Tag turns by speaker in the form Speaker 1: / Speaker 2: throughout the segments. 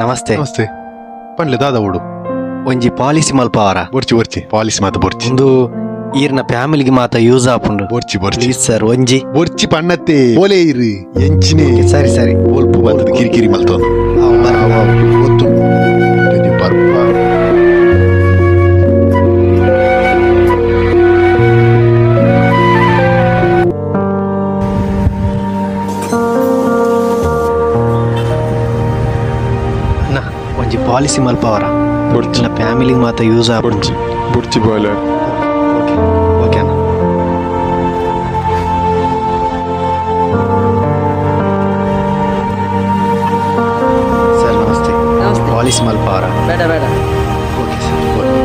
Speaker 1: ನಮಸ್ತೆ.
Speaker 2: ನಮಸ್ತೆ. ಪನ್ಲೆ ದಾದ ಓಡು
Speaker 1: ಒಂಜಿ ಪಾಲಿಸಿ ಮಲ್ಪವರ.
Speaker 2: ಬರ್ಚಿ ಪಾಲಿಸಿ ಮಾತ ಬರ್ಚಿ
Speaker 1: ಒಂದು ಈರ್ನ ಫ್ಯಾಮಿಲಿಗೆ ಮಾತ ಯೂಸ್ ಆಪುಂಡು.
Speaker 2: ಬರ್ಚಿ
Speaker 1: ಪ್ಲೀಸ್ ಸರ್ ಒಂಜಿ
Speaker 2: ಬರ್ಚಿ ಪಣ್ಣತ್ತೆ ಓಲೆ ಇರು ಎಂಚಿನೇ
Speaker 1: ಸರಿ ಸರಿ
Speaker 2: ಓಲ್ಪು ಬಂದದ ಕಿರಿಕಿರಿ ಮಲ್ತೋದು ಗೊತ್ತು ಬರ್ಪ
Speaker 1: ಒಂಜಿ ಪಾಲಿಸಿ ಮಲ್ಪವರ. ಬರ್ಚಿನ ಫ್ಯಾಮಿಲಿಗೆ ಮಾತ ಯೂಸ್ ಆಪುಂಡು.
Speaker 2: ಬರ್ಚಿ ಬಾಯ್ಲೆ
Speaker 1: ಓಕೆ ಅಣ್ಣ. ಸರ್ ನಮಸ್ತೆ. ಪಾಲಿಸಿ ಮಲ್ಪವರ.
Speaker 3: ಬೇಡ ಬೇಡ.
Speaker 1: Okay sir okay.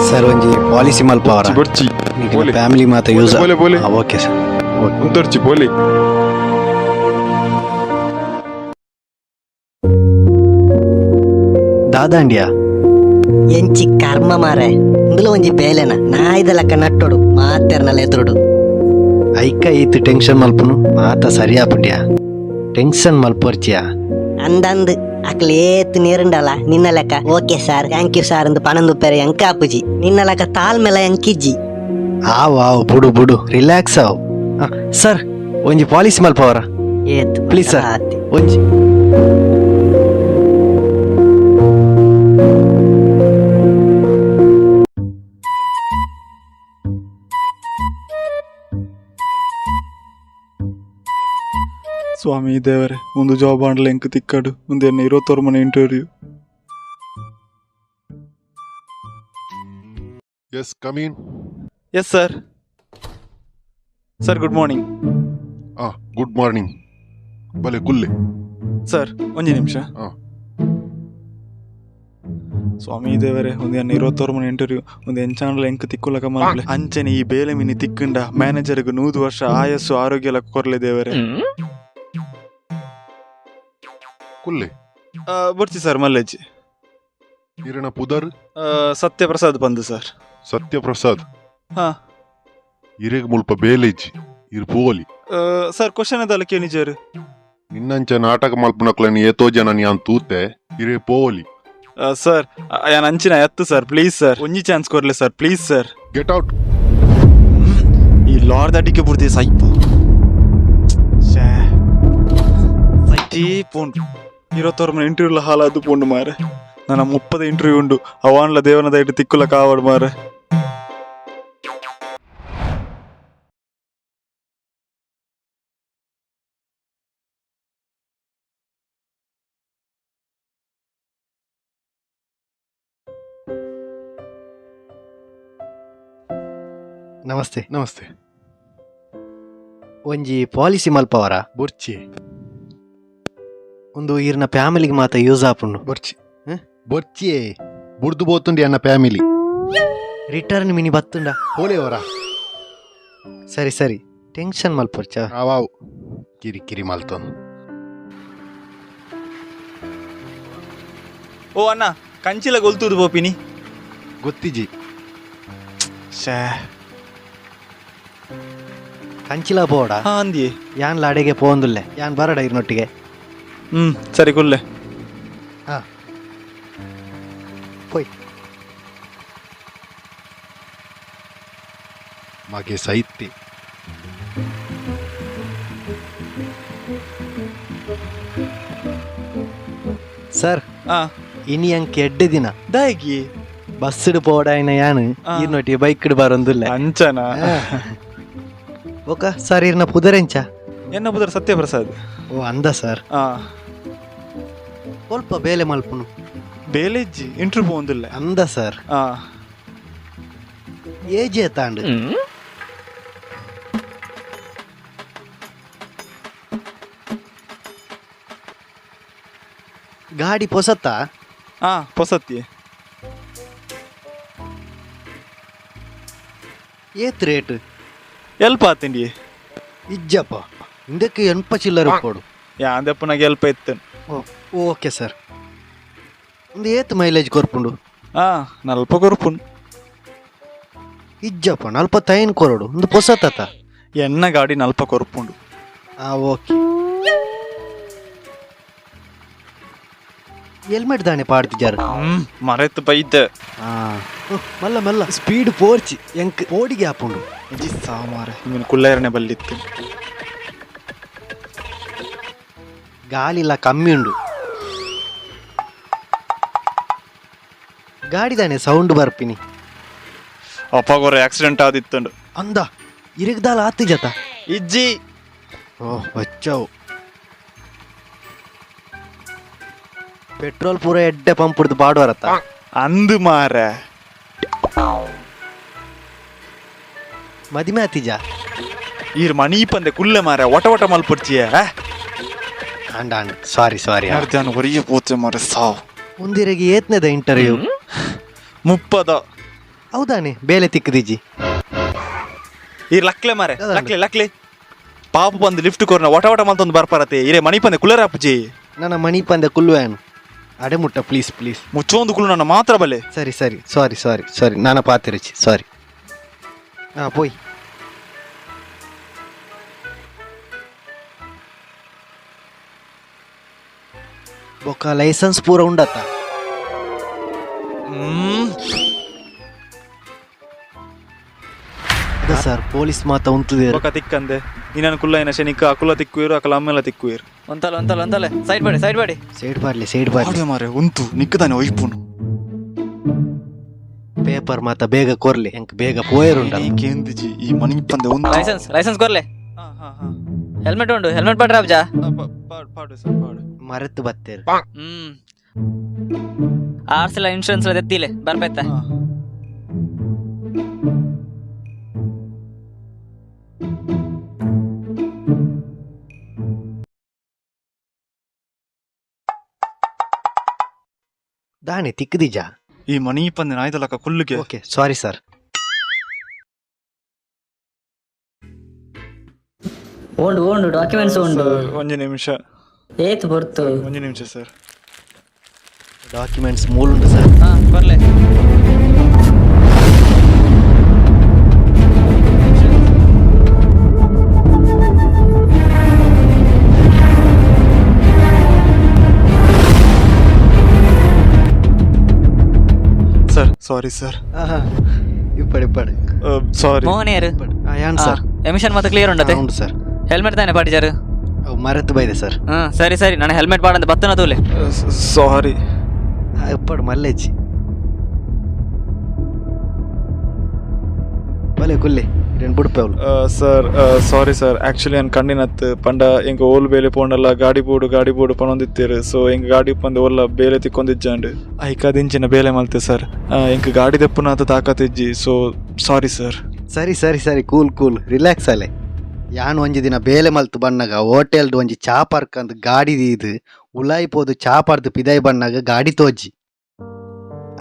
Speaker 1: ಸರ್ ಒಂಜಿ ಪಾಲಿಸಿ ಮಲ್ಪವರ.
Speaker 2: ಬರ್ಚಿ
Speaker 1: ಫ್ಯಾಮಿಲಿ ಮಾತ ಯೂಸ್.
Speaker 2: ಬೋಲೆ
Speaker 1: ಓಕೆ ಸರ್.
Speaker 2: ಮುಂದರ್ಚಿ ಬೋಲೆ
Speaker 1: ದಾದಾಂಡಿಯಾ
Speaker 3: ಎಂಚಿ ಕರ್ಮ ಮಾರೆ ಇಂದುಲ ಒಂಜಿ ಬೇಲೆನ ನಾಯ್ದ ಲೆಕ್ಕ ನಟ್ಟೋಡು ಮಾತೆರ್ನಲ್ಲ ಎದುರುಡು
Speaker 1: ಐಕ ಈತ್ ಟೆನ್ಷನ್ ಮಲ್ಪುನು ಮಾತ ಸರಿಯಾಪುಂಡ್ಯಾ. ಟೆನ್ಷನ್ ಮಲ್ಪರ್ಚಿಯಾ
Speaker 3: ಅಂದಂದು ಅಕ್ಲ ಏತ್ ನೀರುಂಡಲ್ಲ ನಿನ್ನ ಲೆಕ್ಕ okay sir thank you sir ಅಂದು ಪಣಂದುಪ್ಪೆರೆ ಎಂಕ ಅಪ್ಪುಜಿ ನಿನ್ನ ಲೆಕ್ಕ ತಾಳ್ಮೆಲ ಎಂಕಿಜ್ಜಿ.
Speaker 1: ಆವ್ ಬುಡು ಬುಡು ರಿಲ್ಯಾಕ್ಸ್ ಆವ್. ಸರ್ ಒಂಜಿ ಪಾಲಿಸಿ ಮಲ್ಪವರ
Speaker 3: ಏತ್
Speaker 1: ಪ್ಲೀಸ್ ಸರ್
Speaker 3: ಆತಿ.
Speaker 1: ಒಂಜಿ.
Speaker 4: ಸ್ವಾಮಿ ದೇವರೇ ಒಂದು ಜಾಬ್ ಆಂಡ್ಲ ಎಂಕ್ ತಿಕ್ಕಡು ಮುಂದೆ 26 ಮನೆ interview.
Speaker 2: Yes come in.
Speaker 4: Yes sir. Sir good morning.
Speaker 2: Good morning. ಬಲೆ ಕುಲ್ಲೆ
Speaker 4: ಸರ್ ಒಂಜಿ ನಿಮಿಷ.
Speaker 2: ಆ.
Speaker 4: ಸ್ವಾಮಿ ದೇವರೇ ಒಂದು 26 ಮನೆ ಇಂಟರ್ವ್ಯೂ ಒಂದು ಎಂಚಾಂಡ್ಲ ಎಂಕ್ ತಿಕ್ಕುಲಕ ಮಾಡ್ಲೆ ಅಂಚನೆ ಈ ಬೇಲೆ ಮಿನಿ ತಿಕ್ಕಂಡ ಮ್ಯಾನೇಜರ್ಗೆ 100 ವರ್ಷ ಆಯಸ್ಸು ಆರೋಗ್ಯ ಲಕ್ಕ ಕೊರ್ಲೆ ದೇವರೇ.
Speaker 2: ಕುಲ್ಲೆ
Speaker 4: ಬರ್ತಿ ಸರ್ ಮಲ್ಲೆಜ್ಜಿ.
Speaker 2: ಇರಣ ಪುದರ್
Speaker 4: ಸತ್ಯಪ್ರಸಾದ್ ಬಂದು ಸರ್.
Speaker 2: ಸತ್ಯಪ್ರಸಾದ್
Speaker 4: ಹಾ
Speaker 2: ಇರೆಗ್ ಮುಲ್ಪ ಬೇಲೆಜ್ಜಿ ಇರು ಪೋಲಿ
Speaker 4: ಸರ್ ಕ್ವಶನ್ ಅದಲ್ಲ ಕೇಳಿಜಾರು
Speaker 2: ನಿನ್ನಂಚ ನಾಟಕ ಮಲ್ಪನಕ್ಲನಿ ಏತೋ ಜನ ಯಾನ್ ತೂತೆ ಇರೆ ಪೋಲಿ.
Speaker 4: ಸರ್ ಯಾನ್ ಅಂಚಿನ ಎತ್ತು ಸರ್ ಪ್ಲೀಸ್ ಸರ್ ಒಂಜಿ ಚಾನ್ಸ್ ಕೊರ್ಲೆ sir please sir.
Speaker 2: Get out.
Speaker 4: ಈ ಲಾರ್ಡ್ ಅಡಿಗೆ ಬುಡ್ತಿ ಸೈಪು ಸೈಟಿ ಪೋಂಡು 26 ಮನೆ ಇಂಟರ್ವ್ಯೂಲ ಹಾಲಾದು ಪೋಂಡು ಮಾರೆ ನನ್ನ 30 ಇಂಟರ್ವ್ಯೂ ಉಂಡು ಅವಾನ್ಲ ದೇವನ ದೈಟ್ ತಿಕ್ಕುಲ ಕಾವಡು ಮಾರೆ.
Speaker 1: ನಮಸ್ತೆ.
Speaker 2: ನಮಸ್ತೆ.
Speaker 1: ಒಂಜಿ ಪಾಲಿಸಿ ಮಲ್ಪವರ.
Speaker 2: ಬರ್ಚಿ
Speaker 1: ಒಂದು ಈರ್ನ ಫ್ಯಾಮಿಲಿಗೆ ಮಾತ ಯೂಸ್ ಆಪುಂಡು.
Speaker 2: ಬರ್ಚಿ ಬರ್ಚಿಯೇ ಬುಡ್ದು ಬೋತುಂಡಿ ಅನ್ನ ಫ್ಯಾಮಿಲಿ
Speaker 1: ರಿಟರ್ನ್ ಮಿನಿ ಬತ್ತುಂಡ.
Speaker 2: ಹೋಲೆಯವರ
Speaker 1: ಸರಿ ಸರಿ ಟೆನ್ಷನ್ ಮಲ್ಪರ್ಚ.
Speaker 2: ಅವಾವು ಕಿರಿಕಿರಿ ಮಲ್ತೊಂದು.
Speaker 4: ಓ ಅಣ್ಣ ಕಂಚಿಲ ಗೊಲ್ತುದು ಬೋಪಿನಿ
Speaker 2: ಗೊತ್ತಿಜಿ.
Speaker 4: ಶೇ
Speaker 1: ಕಂಚಿಲ ಬೋಡ
Speaker 4: ಅಂದಿ
Speaker 1: ಯಾನ್ ಲಾಡೆಗೆ ಪೋಂದುಲ್ಲೆ ಯಾನ್ ಬರಡ ಇರ್ನೊಟ್ಟಿಗೆ.
Speaker 4: ಸರಿ ಕುಲ್ಲೆ.
Speaker 1: ಹಾ ಪೋಯ್
Speaker 2: ಮಗೆ ಸೈತಿ
Speaker 1: ಸರ್ ಇನಿ ಅಂಕ್ ಎಡ್ಡೆ ದಿನ
Speaker 4: ದಾಯಗಿ
Speaker 1: ಬಸ್ಡ್ ಪೋಡಾಯಿನ ಯಾನ್ ಇರ್ನೊಟ್ಟಿಗೆ ಬೈಕ್ ಬರೊಂದುಲ್ಲೆ
Speaker 4: ಅಂಚನ.
Speaker 1: ಓಕ ಸರ್ ಇರ್ನ ಪುದರೆಂಚ
Speaker 4: ಎನ್ನ ಪುದರ್ ಸತ್ಯಪ್ರಸಾದ್.
Speaker 1: ಓ ಅಂದ ಸರ್ ಸ್ವಲ್ಪ ಬೇಲೆ ಮಲ್ಪುನು
Speaker 4: ಬೇಲೆಜ್ಜಿ ಇಂಟರ್ವ್ಯೂ ಪೋಂದುಲ್ಲೆ
Speaker 1: ಅಂದ ಸರ್. ಏಜ್ ಏತಾಂಡು ಗಾಡಿ ಪೊಸತ್ತ
Speaker 4: ಪೊಸತ್ತಿ
Speaker 1: ಏತ್ ರೇಟ್
Speaker 4: ಎಲ್ಪ ಆತಂಡಿ
Speaker 1: ಇಜ್ಜಪ್ಪ ಇಂದಕ್ಕೆ ಎನ್ಪ ಚಿಲ್ಲರೆ ಕೊಡು.
Speaker 4: ಯಾಂದಪ್ಪ ನಾಗ ಎಲ್ಪ ಇತ್ತು.
Speaker 1: Okay sir. ಒಂದು ಏತ್ ಮೈಲೇಜ್ ಕೊರ್ಪುಂಡು
Speaker 4: ನಲ್ಪ ಕೊರ್ಪುನ್
Speaker 1: ಇಜ್ಜಪ್ಪ 45 ಕೊರಡು ಒಂದು ಪೊಸತತ.
Speaker 4: ಎನ್ನ ಗಾಡಿ ನಲ್ಪ ಕೊರ್ಪುಂಡು.
Speaker 1: ಓಕೆ. ಹೆಲ್ಮೆಟ್ ದಾನೆ ಪಾಡ್ತಿಜಾರು.
Speaker 4: ಮರೆತು ಬೈದ್ದೆ.
Speaker 1: ಮಲ್ಲ ಮಲ್ಲ ಸ್ಪೀಡ್ ಪೋರ್ಚಿ ಎಂಕ್ ಓಡಿಗೆ ಹಾಪುಂಡು.
Speaker 4: ಇಜಿ ಸಾಮಾರೆ ಇವನು ಕುಳ್ಳೇರನೆ ಬಲ್ಲಿತ್ತು.
Speaker 1: ಗಾಳಿ ಇಲ್ಲ ಕಮ್ಮಿ ಉಂಡು. ಗಾಡಿ ದಾನೆ ಸೌಂಡ್ ಬರ್ಪಿನಿ.
Speaker 4: ಅಪ್ಪಗೋರೆ ಆಕ್ಸಿಡೆಂಟ್ ಆದಿತ್ತಂಡು
Speaker 1: ಅಂದ ಇರಗ್ದಾಲ ಆತು ಜತ
Speaker 4: ಇಜ್ಜಿ.
Speaker 1: ಓಹ್ ಬಚ್ಚವು ಪೆಟ್ರೋಲ್ ಪೂರ ಎಡ್ಡೆ ಪಂಪ್ ಹಿಡ್ದು ಬಾಡುವರತ್ತ
Speaker 4: ಅಂದು ಮಾರ
Speaker 1: ಮದಿಮೆ ಆತಿಜ
Speaker 4: ಈರ್ ಮಣಿ ಪಂದೆ ಕುಲ್ಲೆ ಮಾರ ಒಟ ಒಟ ಮಲ್ಪಡ್ಚಿಯ
Speaker 1: ಅಂಡ ಅಂಡ ಸಾರಿ ಸಾರಿ
Speaker 4: ಅರ್ಧಾನ ಹೊರಿಗೆ ಪೋತೆ ಮಾರ ಸಾವು
Speaker 1: ಒಂದಿರೆಗೆ ಏತ್ನೆದ ಇಂಟರ್ವ್ಯೂ
Speaker 4: 30.
Speaker 1: ಹೌದಾನೆ ಬೇಲೆ ತಿಕ್ಕದಿಜ್ಜಿ
Speaker 4: ಈ ಲಕ್ಲೆ ಮಾರೆ ಲಕ್ಲೆ ಲಕ್ಲೆ ಪಾಪ ಬಂದು ಲಿಫ್ಟ್ ಕೊರ್ನ ಒಟ ಒಟ ಮಲ್ತೊಂದು ಬರ್ಪಾರತೆ ಇರೇ ಮಣಿ ಪಂದೆ ಕುಲ್ಲರ ಅಪ್ಪಜಿ
Speaker 1: ನನ್ನ ಮಣಿ ಪಂದೆ ಕುಲ್ಲುವೇನು ಅಡೆ ಮುಟ್ಟ ಪ್ಲೀಸ್ ಪ್ಲೀಸ್
Speaker 4: ಮುಚ್ಚೊಂದು ಕುಲ್ಲು ನನ್ನ ಮಾತ್ರ ಬಲೆ.
Speaker 1: ಸರಿ ಸರಿ ಸಾರಿ ಸಾರಿ ಸಾರಿ ನಾನ ಪಾತಿರಚಿ ಸಾರಿ. ಪೋಯ್ ಬೊಕ್ಕ ಲೈಸೆನ್ಸ್ ಪೂರ ಉಂಡತ್ತ. ಸರ್ ಪೊಲೀಸ್ ಮಾತ ಉಂತುದೇ
Speaker 4: ಬೊಕ್ಕ ತಿಕ್ಕಂದೆ ನೀನು ಕುಲ್ಲ ಏನ ಶನಿಕ ಅಕುಲ ತಿಕ್ಕುಯಿರು ಅಕಲ ಅಮ್ಮೆಲ್ಲ ತಿಕ್ಕುಯಿರು
Speaker 5: ಒಂತಲ್ಲ ಒಂತಲ್ಲ ಒಂತಲ್ಲ side body side body
Speaker 1: side ಬಾರ್ಲಿ ಸೈಡ್ ಬಾರ್ಲಿ
Speaker 4: ಮಾರೆ ಉಂತು ನಿಕ್ಕದಾನೆ ಒಯ್ಪುನು
Speaker 1: ಪೇಪರ್ ಮಾತ ಬೇಗ ಕೊರ್ಲಿ ಎಂಕ್ ಬೇಗ ಪೋಯರುಂಡ
Speaker 4: ಕೇಂದಿಜಿ ಈ ಮಣಿ ಪಂದೆ ಉಂತು
Speaker 5: ಲೈಸೆನ್ಸ್ ಲೈಸೆನ್ಸ್ ಕೊರ್ಲೆ ಹೆಲ್ಮೆಟ್ ಉಂಡು ಹೆಲ್ಮೆಟ್ ಪಾಡ್ರ ಅಬ್ಜಾ
Speaker 4: ಪಾಡು ಸರ್ ಪಾಡು
Speaker 1: ಮರೆತು ಬತ್ತೇರು.
Speaker 5: ಆರ್ಸಲ ಇನ್ಶೂರೆನ್ಸ್ ಎತ್ತಿಲೆ ಬರ್ಪೈತ
Speaker 1: ದಾಣೆ ತಿಕ್ಕದಿಜ
Speaker 4: ಈ ಮಣಿ ಪಂದೆ ನಾಯ್ದಲಕ ಕುಲ್ಲುಗೆ.
Speaker 1: Okay sorry sir.
Speaker 6: ಉಂಡು ಉಂಡು ಡಾಕ್ಯುಮೆಂಟ್ಸ್ ಉಂಡು.
Speaker 4: ಒಂದು ನಿಮಿಷ
Speaker 6: ಏತ್ ಬರ್ತು.
Speaker 4: ಒಂದು ನಿಮಿಷ ಸರ್.
Speaker 1: ಡಾಕ್ಯುಮೆಂಟ್ಸ್ ಮೂಲುಂಡು ಸರ್.
Speaker 5: ಕೊರ್ಲೆ
Speaker 4: ಸರ್ ಸಾರಿ ಸರ್.
Speaker 1: ಇಪ್ಪಡಿ ಇಪ್ಪಡಿ
Speaker 4: ಸಾರಿ
Speaker 5: ಮೋಹನ್ ಯಾರು
Speaker 1: ಯಾನ್ ಸರ್
Speaker 5: ಎಮಿಷನ್ ಮತ್ತೆ ಕ್ಲಿಯರ್ ಉಂಡತೆ
Speaker 1: ಉಂಟು ಸರ್.
Speaker 5: ಹೆಲ್ಮೆಟ್ ತಾನೆ ಪಾಡಿಜಾರು.
Speaker 1: ಮರೆತು ಬೈದೆ ಸರ್.
Speaker 5: ಸರಿ ಸರಿ ನಾನು ಹೆಲ್ಮೆಟ್ ಪಾಡಂತ ಬತ್ತನ ತೂಲೆ
Speaker 4: ಸಾರಿ.
Speaker 1: ಇಪ್ಪಡು ಮಲ್ಲೆಜ್ಜಿ ಬಲೆ ಕುಲ್ಲೆ ಇರೇನು ಬುಡ್ಪೆ ಅವಳು.
Speaker 4: ಸರ್ ಸಾರಿ ಸರ್ ಆಕ್ಚುಲಿ ನಾನು ಕಣ್ಣಿನತ್ತು ಪಂಡ ಎಂಕ ಓಲ್ ಬೇಲೆ ಪೋಂಡಲ್ಲ ಗಾಡಿ ಬೋಡು ಪನೊಂದಿತ್ತೀರು ಸೊ ಎಂಕ ಗಾಡಿ ಪಂದೆ ಓಲ್ಲ ಬೇಲೆ ತಿಕ್ಕೊಂದಿಜ್ಜಂಡು ಐಕಾದಿಂಚಿನ ಬೇಲೆ ಮಲ್ತೆ ಸರ್ ಎಂಕ ಗಾಡಿ ದೆಪ್ಪುನಾತ ತಾಕತ್ತಿಜ್ಜಿ ಸೊ ಸಾರಿ ಸರ್.
Speaker 1: ಸರಿ ಸರಿ ಸರಿ ಕೂಲ್ ಕೂಲ್ ರಿಲ್ಯಾಕ್ಸ್ ಅಲೆ. ಯಾನ್ ಒಂಜಿ ದಿನ ಬೇಲೆ ಮಲ್ತು ಬಣ್ಣಗ ಹೋಟೆಲ್ದು ಒಂಜಿ ಚಾ ಪಾರ್ಕಂದ್ ಗಾಡಿ ಇದು ಉಲಾಯಿಪೋದು ಚಾ ಪಾರ್ದು ಪಿದಾಯಿ ಬಣ್ಣಗ ಗಾಡಿ ತೋಜಿ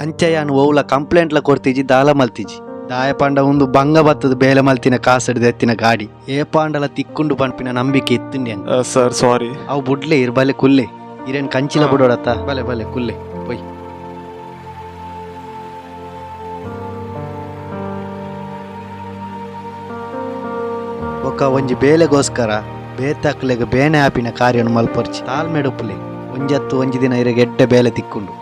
Speaker 1: ಅಂಚ ಯಾನ್ ಓವ್ಲ ಕಂಪ್ಲೇಂಟ್ಲ ಕೊಡ್ತಿಜಿ ದಾಲ ಮಲ್ತಿಜಿ ದಾಯ ಪಾಂಡ ಒಂದು ಭಂಗ ಬತ್ತದ ಬೇಲೆ ಮಲ್ತಿನ ಕಾಸಡ್ದು ಎತ್ತಿನ ಗಾಡಿ ಏ ಪಾಂಡಲ ತಿಕ್ಕುಂಡು ಪಂಪಿನ ನಂಬಿಕೆ ಎತ್ತುಂಡಿ
Speaker 4: ಸರ್ ಸಾರಿ.
Speaker 1: ಅವು ಬುಡ್ಲೆ ಇರ್ ಬಲೆ ಕುಲ್ಲೆ ಇರೇನ್ ಕಂಚಿನ ಬುಡೋಡತ್ತ ಬಲೆ ಬಲೆ ಕುಲ್ಲೆ ಪೊಯ್. ಒಕ್ಕ ಒಂಜಿ ಬೇಲೆಗೋಸ್ಕರ ಬೇತಾಕ್ಲೆಗ್ ಬೇನೆ ಆಪಿನ ಕಾರ್ಯನು ಮಲ್ಪೊರ್ಚಿ ತಾಳ್ಮೆಡುಪ್ಪುಲೆ ಒಂಜತ್ತು ಒಂಜಿ ದಿನ ಇರೆಗೆ ಎಡ್ಡೆ ಬೇಲೆ ತಿಕ್ಕುಂಡು.